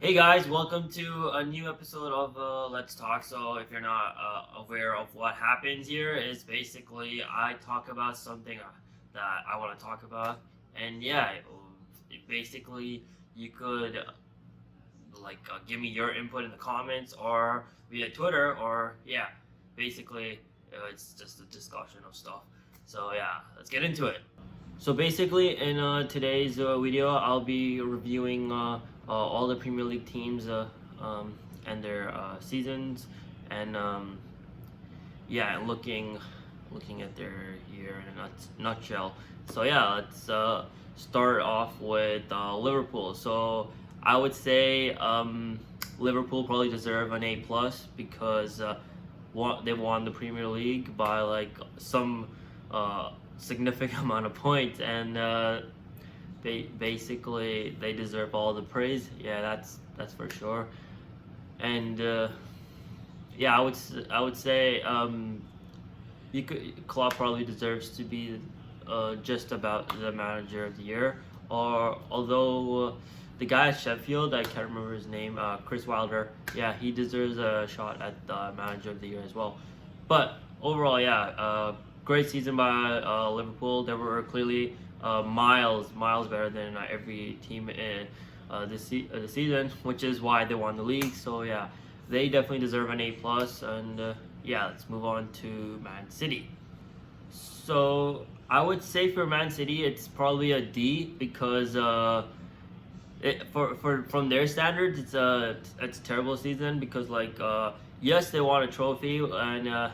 Hey guys, welcome to a new episode of Let's Talk. So, if you're not aware of what happens here, is basically I talk about something that I want to talk about, and yeah, basically you could give me your input in the comments or via Twitter, or yeah, basically it's just a discussion of stuff. So yeah, let's get into it. So basically, in today's video, I'll be reviewing all the Premier League teams um, and their seasons, and yeah, looking at their year in a nutshell. So yeah, let's start off with Liverpool. So I would say Liverpool probably deserve an A+ because they won the Premier League by like some significant amount of points, and they deserve all the praise. Yeah, that's for sure. And yeah, I would say Klopp probably deserves to be just about the manager of the year. Or although the guy at Sheffield, I can't remember his name, Chris Wilder. Yeah, he deserves a shot at the manager of the year as well. But overall, yeah, great season by Liverpool. They were clearly miles better than every team in the season, which is why they won the league. So yeah, they definitely deserve an A+. And yeah, let's move on to Man City. So I would say for Man City, it's probably a D because for from their standards, it's a terrible season because yes, they won a trophy, and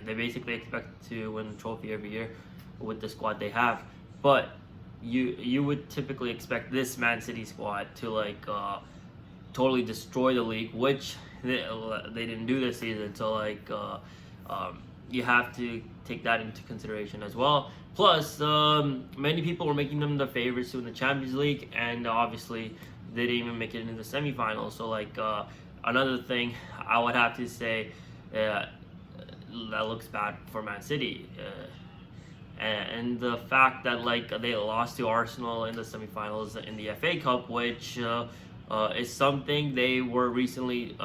they basically expect to win a trophy every year with the squad they have, but you would typically expect this Man City squad to totally destroy the league, which they didn't do this season. So you have to take that into consideration as well. Plus, many people were making them the favorites to win the Champions League, and obviously they didn't even make it into the semifinals. So another thing I would have to say that looks bad for Man City. And the fact that they lost to Arsenal in the semifinals in the FA Cup, which is something they were recently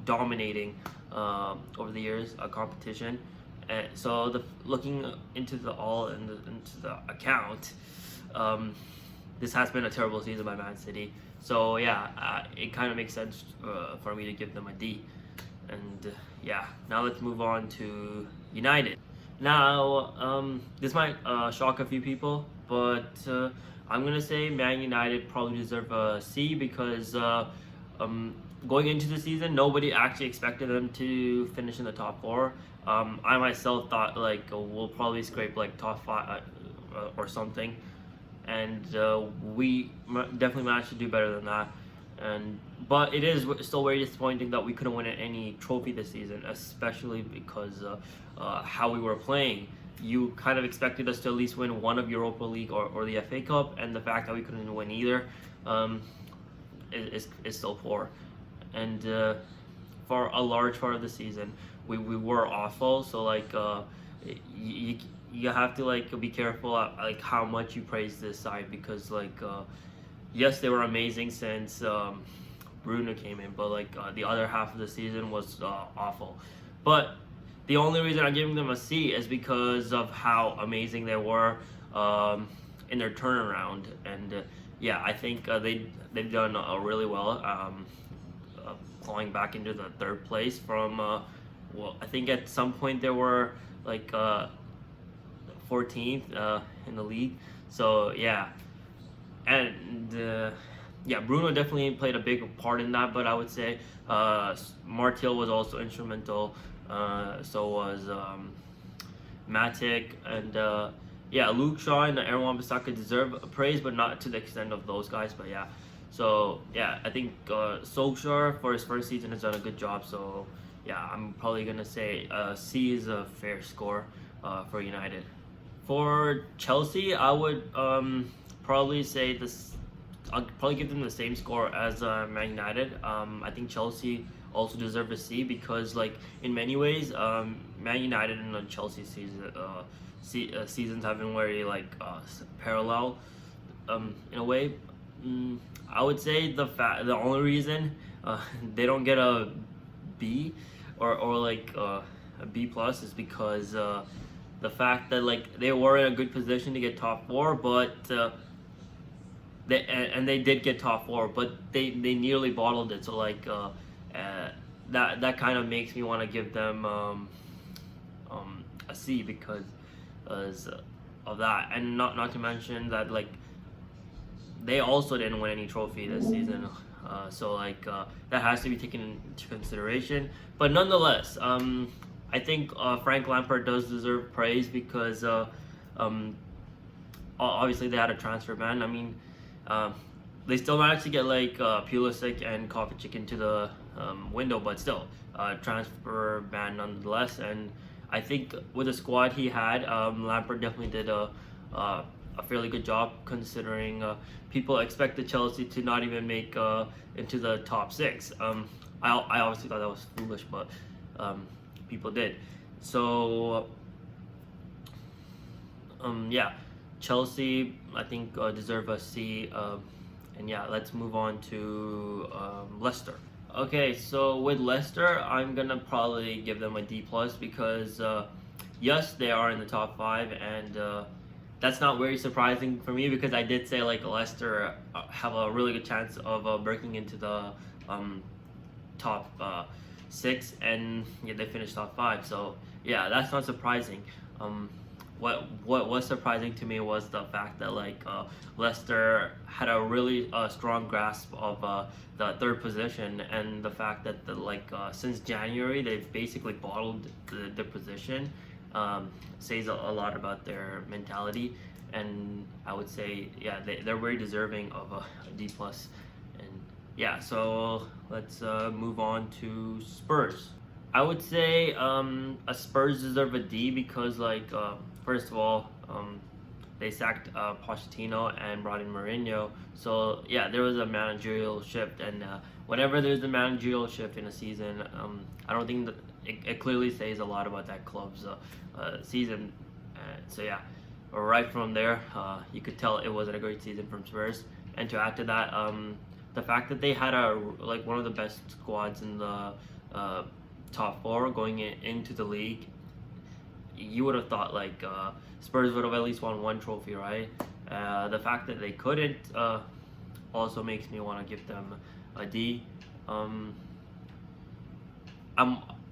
dominating over the years, a competition. And so looking into into the account, this has been a terrible season by Man City. So yeah, it kind of makes sense for me to give them a D. And yeah, now let's move on to United. Now, this might shock a few people, but I'm gonna say Man United probably deserve a C because going into the season, nobody actually expected them to finish in the top four. I myself thought we'll probably scrape top five or something, and we definitely managed to do better than that. But it is still very disappointing that we couldn't win any trophy this season, especially because how we were playing. You kind of expected us to at least win one of Europa League or the FA Cup, and the fact that we couldn't win either is still poor. And for a large part of the season, we were awful. So you have to be careful at how much you praise this side, because yes, they were amazing since Bruno came in, but the other half of the season was awful. But the only reason I'm giving them a C is because of how amazing they were in their turnaround. And yeah, I think they've done really well, clawing back into the third place from I think at some point they were 14th in the league. So yeah, and yeah, Bruno definitely played a big part in that, but I would say Martial was also instrumental. So was Matic, and yeah, Luke Shaw and Aaron Wan-Bissaka deserve praise, but not to the extent of those guys. But yeah, so yeah, I think Solskjaer for his first season has done a good job. So yeah, I'm probably gonna say C is a fair score for United. For Chelsea, I would probably say this. I'll probably give them the same score as Man United. I think Chelsea also deserve a C because, in many ways, Man United and Chelsea seasons have been very parallel in a way. I would say the only reason they don't get a B or like a B plus is because the fact that like they were in a good position to get top four, but they did get top four, but they nearly bottled it. So like that kind of makes me want to give them a C because of that, and not to mention that like they also didn't win any trophy this season. So like that has to be taken into consideration. But nonetheless, I think Frank Lampard does deserve praise because obviously they had a transfer ban. I mean, they still managed to get like Pulisic and Kovacic into the window, but still transfer ban nonetheless. And I think with the squad he had, Lampard definitely did a fairly good job considering people expected Chelsea to not even make into the top six. I obviously thought that was foolish, but people did. So yeah, Chelsea I think deserve a C. And yeah, let's move on to Leicester. Okay, so with Leicester, I'm gonna probably give them a D plus because yes, they are in the top five, and that's not very surprising for me because I did say like Leicester have a really good chance of breaking into the top six, and yeah, they finished top five. So yeah, that's not surprising. What was surprising to me was the fact that like Leicester had a really strong grasp of the third position, and the fact that since January they've basically bottled the position says a lot about their mentality, and I would say yeah they're very deserving of a D plus. And yeah, so let's move on to Spurs. I would say a Spurs deserve a D because like first of all they sacked Pochettino and brought in Mourinho. So yeah, there was a managerial shift, and whenever there's a managerial shift in a season, I don't think that it clearly says a lot about that club's season. So yeah, right from there, you could tell it wasn't a great season from Spurs. And to add to that, the fact that they had one of the best squads in the top four going into the league, you would have thought like Spurs would have at least won one trophy, right? The fact that they couldn't also makes me want to give them a D.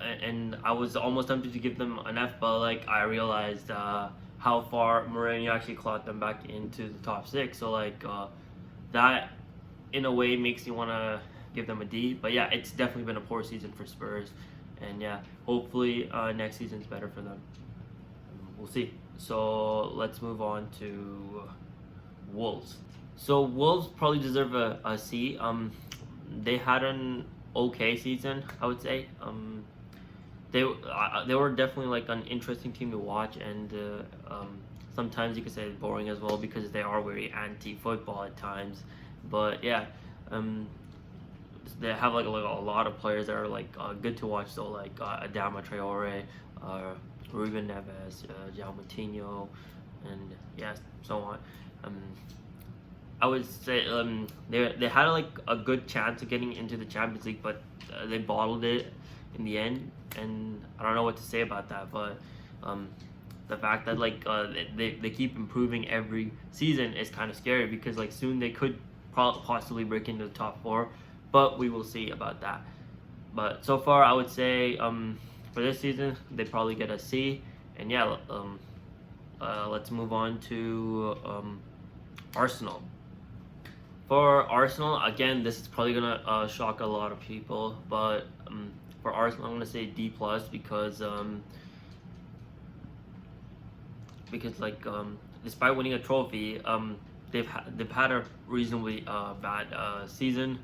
And I was almost tempted to give them an F, but like I realized how far Mourinho actually clawed them back into the top six. So like that in a way makes me want to give them a D. But yeah, it's definitely been a poor season for Spurs, and yeah, hopefully next season's better for them. We'll see. So let's move on to Wolves. So Wolves probably deserve a C. They had an okay season, I would say. They were definitely like an interesting team to watch, and sometimes you could say it's boring as well because they are very anti-football at times. But yeah, they have like a lot of players that are like good to watch. So like Adama Traore, Ruben Neves, João Moutinho, and yeah, so on. I would say they had like a good chance of getting into the Champions League, but they bottled it in the end, and I don't know what to say about that. But the fact that like they keep improving every season is kind of scary because like soon they could possibly break into the top four, but we will see about that. But so far, I would say for this season they probably get a C. And yeah, let's move on to Arsenal. For Arsenal, again, this is probably gonna shock a lot of people, but for Arsenal, I'm gonna say D plus because like despite winning a trophy, they've had a reasonably bad season,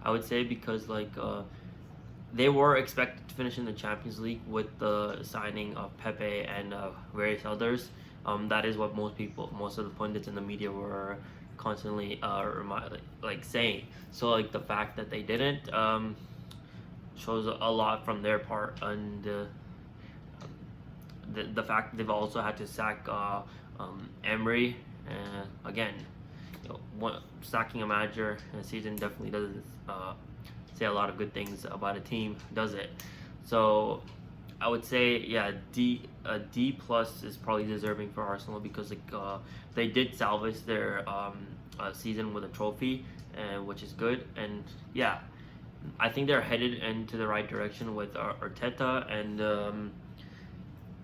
I would say, because like they were expected to finish in the Champions League with the signing of Pepe and various others. That is what most of the pundits in the media were constantly saying. So like the fact that they didn't shows a lot from their part, and the fact that they've also had to sack Emery again. sacking a manager in a season definitely doesn't say a lot of good things about a team, does it? So I would say, yeah, D plus is probably deserving for Arsenal because they did salvage their season with a trophy, and which is good. And yeah, I think they're headed into the right direction with Arteta, and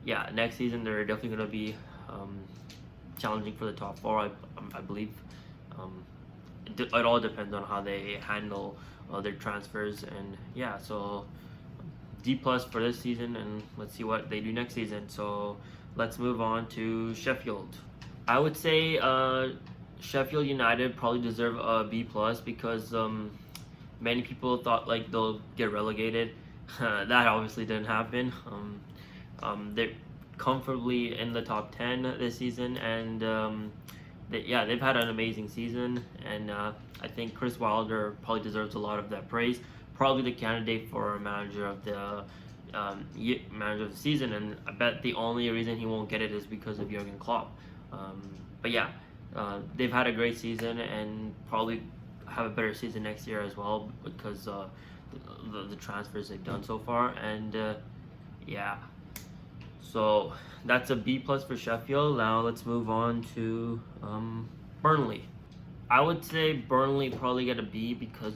yeah, next season they're definitely going to be challenging for the top four. I believe. It all depends on how they handle their transfers, and yeah, so D plus for this season, and let's see what they do next season. So let's move on to Sheffield. I would say Sheffield United probably deserve a B plus because many people thought like they'll get relegated. That obviously didn't happen. They're comfortably in the top 10 this season, and they've had an amazing season, and I think Chris Wilder probably deserves a lot of that praise. Probably the candidate for manager of the season, and I bet the only reason he won't get it is because of Jurgen Klopp. But yeah, they've had a great season and probably have a better season next year as well because the transfers they've done so far, and yeah. So that's a B plus for Sheffield. Now let's move on to Burnley. I would say Burnley probably get a B because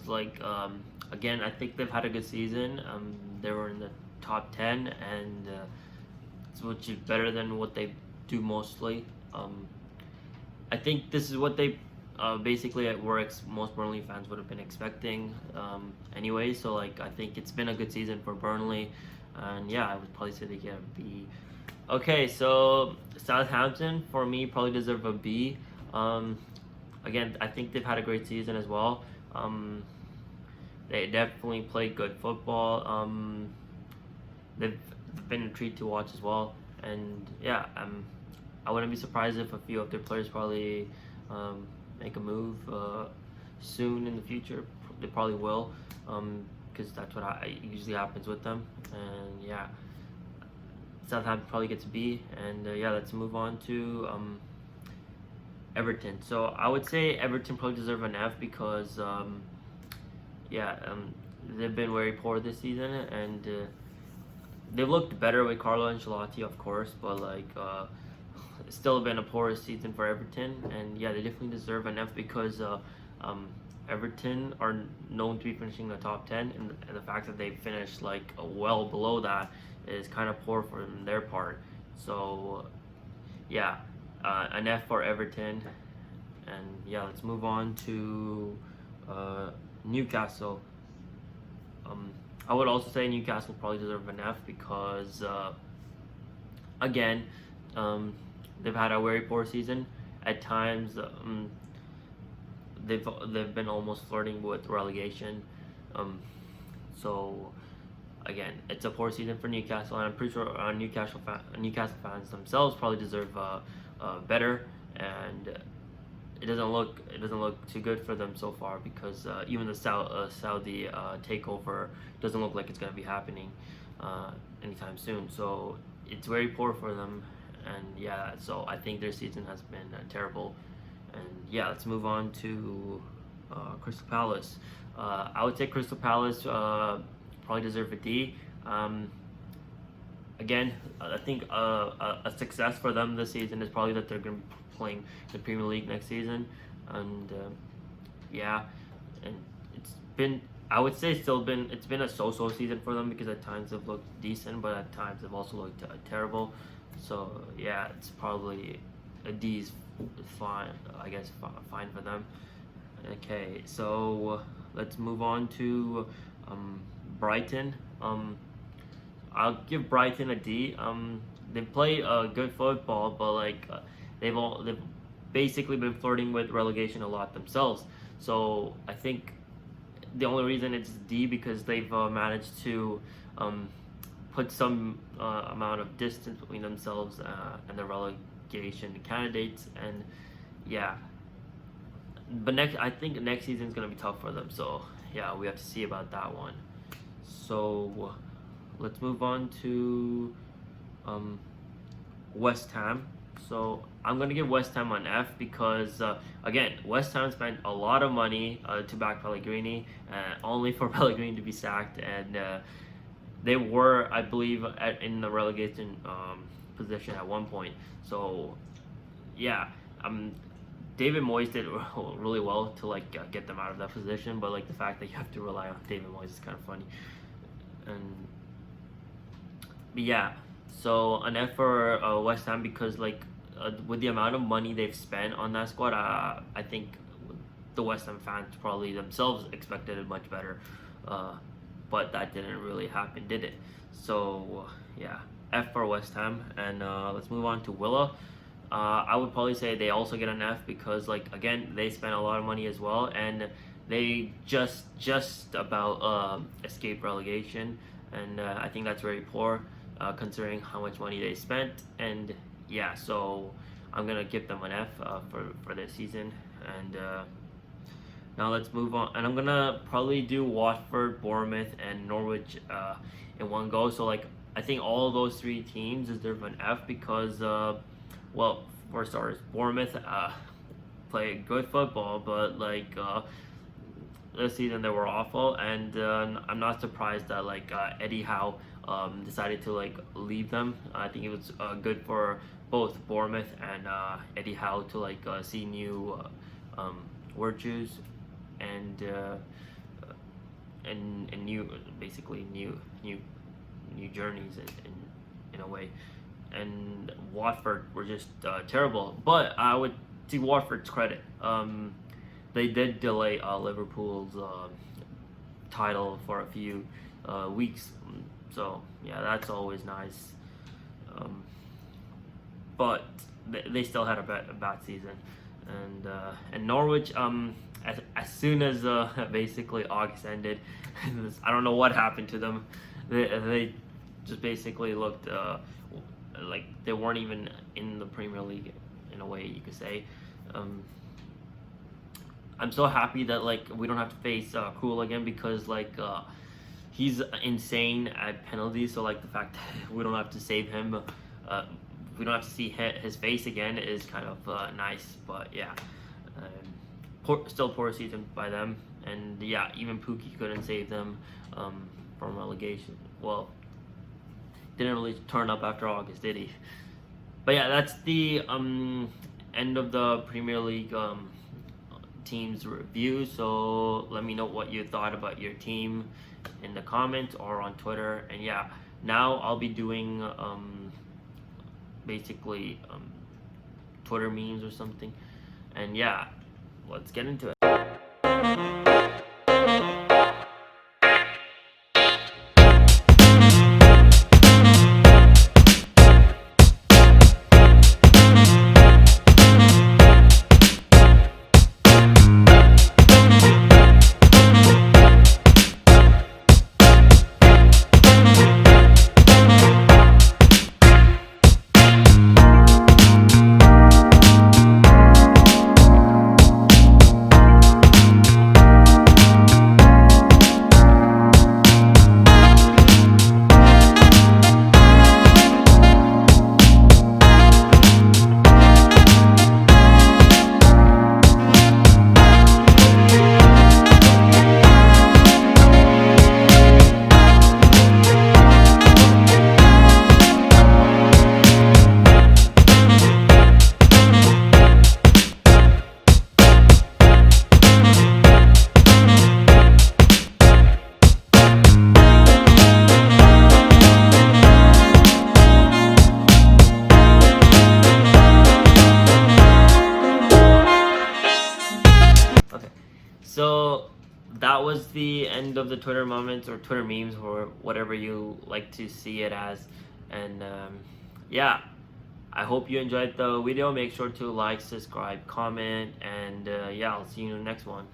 again, I think they've had a good season. They were in the top 10, and which is better than what they do mostly. I think this is what they basically at works most Burnley fans would have been expecting anyway. So I think it's been a good season for Burnley, and yeah, I would probably say they get a B. Okay, so Southampton for me probably deserve a B. Again, I think they've had a great season as well. They definitely play good football. They've been a treat to watch as well, and yeah, I wouldn't be surprised if a few of their players probably make a move soon in the future. They probably will, because that's what usually happens with them. And yeah, Southampton probably gets a B. And yeah, let's move on to Everton. So I would say Everton probably deserve an F because they've been very poor this season, and they've looked better with Carlo Ancelotti, of course, but it's still been a poor season for Everton, and yeah, they definitely deserve an F because Everton are known to be finishing the top 10, and the fact that they finished well below that is kind of poor from their part. So yeah, an F for Everton. And yeah, let's move on to Newcastle. I would also say Newcastle probably deserve an F because again, they've had a very poor season. At times, they've been almost flirting with relegation. So again, it's a poor season for Newcastle, and I'm pretty sure Newcastle fans themselves probably deserve better. And it doesn't look too good for them so far because even the Saudi takeover doesn't look like it's going to be happening anytime soon. So it's very poor for them, and yeah, so I think their season has been terrible. And yeah, let's move on to Crystal Palace. I would say Crystal Palace probably deserve a D. Again, I think a success for them this season is probably that they're going to be playing the Premier League next season, and yeah, and I would say it's been a so-so season for them because at times they've looked decent, but at times they've also looked terrible. So yeah, it's probably a D's fine, I guess, fine for them. Okay, so let's move on to Brighton. I'll give Brighton a D. They play good football, but they've basically been flirting with relegation a lot themselves. So I think the only reason it's D because they've managed to put some amount of distance between themselves and the relegation candidates, and yeah. But I think next season is gonna be tough for them. So yeah, we have to see about that one. So let's move on to West Ham. So I'm gonna give West Ham an F because again, West Ham spent a lot of money to back Pellegrini, only for Pellegrini to be sacked, and they were, I believe, in the relegation position at one point. So yeah, David Moyes did really well to like get them out of that position, but like the fact that you have to rely on David Moyes is kind of funny. And but yeah, so an F for West Ham because like with the amount of money they've spent on that squad, I think the West Ham fans probably themselves expected it much better, but that didn't really happen, did it? So yeah, F for West Ham, and let's move on to Villa. I would probably say they also get an F because like again they spent a lot of money as well, and they just about escaped relegation, and I think that's very poor considering how much money they spent. And yeah, so I'm gonna give them an F for this season. And now let's move on, and I'm gonna probably do Watford, Bournemouth, and Norwich in one go. So like I think all of those three teams deserve an F because well, for starters, Bournemouth play good football, but like this season they were awful, and I'm not surprised that like Eddie Howe decided to like leave them. I think it was good for both Bournemouth and Eddie Howe to like see new virtues and new, basically new journeys in a way. And Watford were just terrible, but I would, to Watford's credit, they did delay Liverpool's title for a few weeks, so yeah, that's always nice. But they still had a bad season, and Norwich, as soon as basically August ended, I don't know what happened to them. They just basically looked like they weren't even in the Premier League in a way you could say. I'm so happy that like we don't have to face Krul again because like he's insane at penalties. So like the fact that we don't have to save him, we don't have to see his face again is kind of nice. But yeah, still poor season by them, and yeah, even Pookie couldn't save them from relegation. Well, didn't really turn up after August, did he? But yeah, that's the end of the Premier League teams review. So let me know what you thought about your team in the comments or on Twitter. And yeah, now I'll be doing basically Twitter memes or something. And yeah, let's get into it. So that was the end of the Twitter moments or Twitter memes or whatever you like to see it as. And yeah, I hope you enjoyed the video. Make sure to like, subscribe, comment, and yeah, I'll see you in the next one.